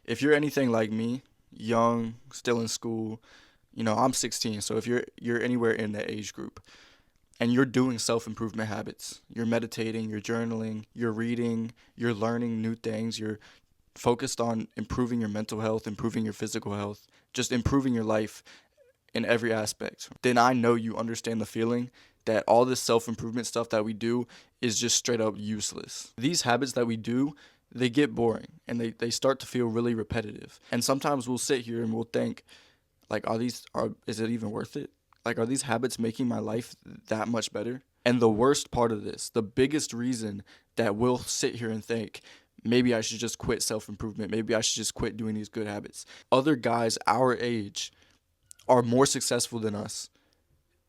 If you're anything like me, young, still in school, I'm 16, so if you're anywhere in that age group and you're doing self-improvement habits, you're meditating, you're journaling, you're reading, you're learning new things, you're focused on improving your mental health, improving your physical health, just improving your life in every aspect, then I know you understand the feeling that all this self improvement stuff that we do is just straight up useless. These habits that we do, they get boring and they start to feel really repetitive. And sometimes we'll sit here and we'll think, like, is it even worth it? Like, are these habits making my life that much better? And the worst part of this, the biggest reason that we'll sit here and think, maybe I should just quit self improvement, maybe I should just quit doing these good habits. Other guys our age are more successful than us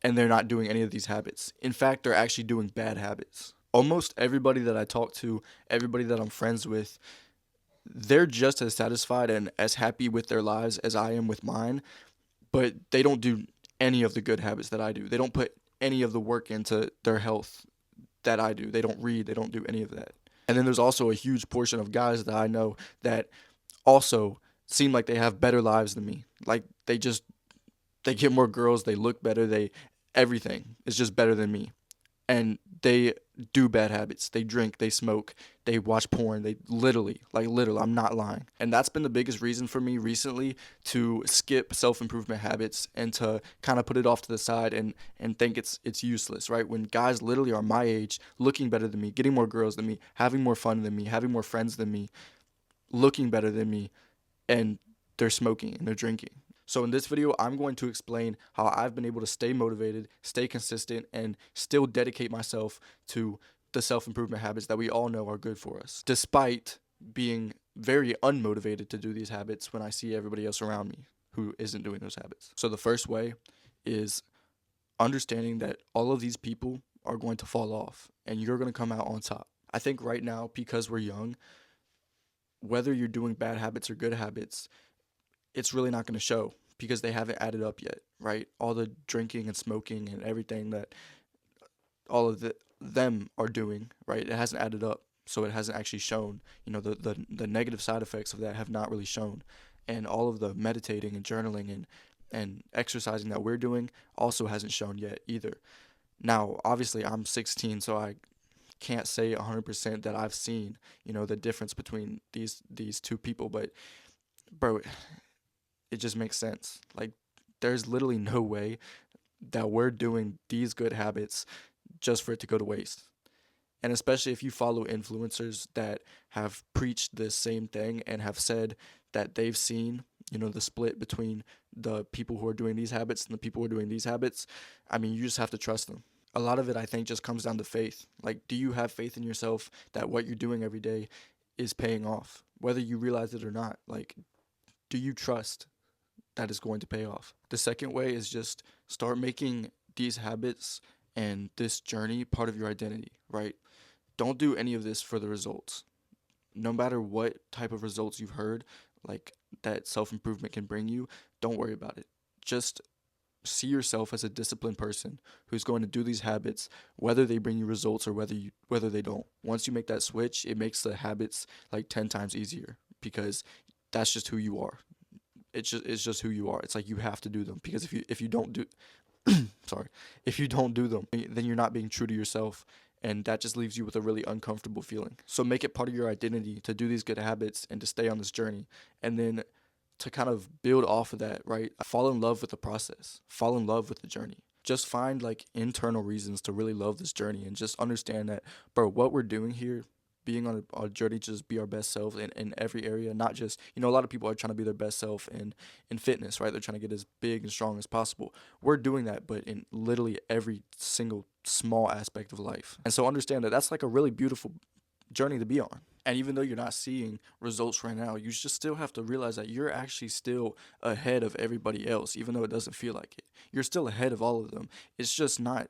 and they're not doing any of these habits. In fact, they're actually doing bad habits. Almost everybody that I talk to, everybody that I'm friends with, they're just as satisfied and as happy with their lives as I am with mine, but they don't do any of the good habits that I do. They don't put any of the work into their health that I do. They don't read, they don't do any of that. And then there's also a huge portion of guys that I know that also seem like they have better lives than me. Like they get more girls, they look better, they everything is just better than me. And they do bad habits. They drink, they smoke, they watch porn. They literally, I'm not lying. And that's been the biggest reason for me recently to skip self-improvement habits and to kind of put it off to the side and think it's useless, right? When guys literally are my age, looking better than me, getting more girls than me, having more fun than me, having more friends than me, looking better than me, and they're smoking and they're drinking. So in this video, I'm going to explain how I've been able to stay motivated, stay consistent, and still dedicate myself to the self-improvement habits that we all know are good for us, despite being very unmotivated to do these habits when I see everybody else around me who isn't doing those habits. So the first way is understanding that all of these people are going to fall off and you're going to come out on top. I think right now, because we're young, whether you're doing bad habits or good habits, it's really not going to show because they haven't added up yet, right? All the drinking and smoking and everything that all of them are doing, right? It hasn't added up, so it hasn't actually shown. The negative side effects of that have not really shown, and all of the meditating and journaling and exercising that we're doing also hasn't shown yet either. Now, obviously, I'm 16, so I can't say 100% that I've seen, the difference between these two people, but bro, it just makes sense. Like, there's literally no way that we're doing these good habits just for it to go to waste. And especially if you follow influencers that have preached this same thing and have said that they've seen, the split between the people who are doing these habits and the people who are doing these habits, I mean, you just have to trust them. A lot of it, I think, just comes down to faith. Like, do you have faith in yourself that what you're doing every day is paying off, whether you realize it or not? Like, do you trust that is going to pay off? The second way is just start making these habits and this journey part of your identity, right? Don't do any of this for the results. No matter what type of results you've heard, like that self-improvement can bring you, don't worry about it. Just see yourself as a disciplined person who's going to do these habits, whether they bring you results or whether they don't. Once you make that switch, it makes the habits like 10 times easier because that's just who you are. It's just who you are. It's like you have to do them because if you don't do sorry, if you don't do them, then you're not being true to yourself, and that just leaves you with a really uncomfortable feeling. So make it part of your identity to do these good habits and to stay on this journey, and then to kind of build off of that, right? Fall in love with the process. Fall in love with the journey. Just find like internal reasons to really love this journey and just understand that, bro, what we're doing here, being on a journey to just be our best self in every area, not just, a lot of people are trying to be their best self in fitness, right? They're trying to get as big and strong as possible. We're doing that, but in literally every single small aspect of life. And so understand that that's like a really beautiful journey to be on. And even though you're not seeing results right now, you just still have to realize that you're actually still ahead of everybody else, even though it doesn't feel like it. You're still ahead of all of them. It's just not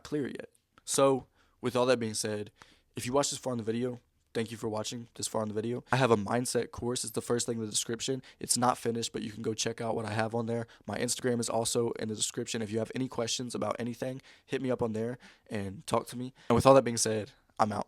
clear yet. So, with all that being said, if you watched this far in the video, thank you for watching this far in the video. I have a mindset course. It's the first link in the description. It's not finished, but you can go check out what I have on there. My Instagram is also in the description. If you have any questions about anything, hit me up on there and talk to me. And with all that being said, I'm out.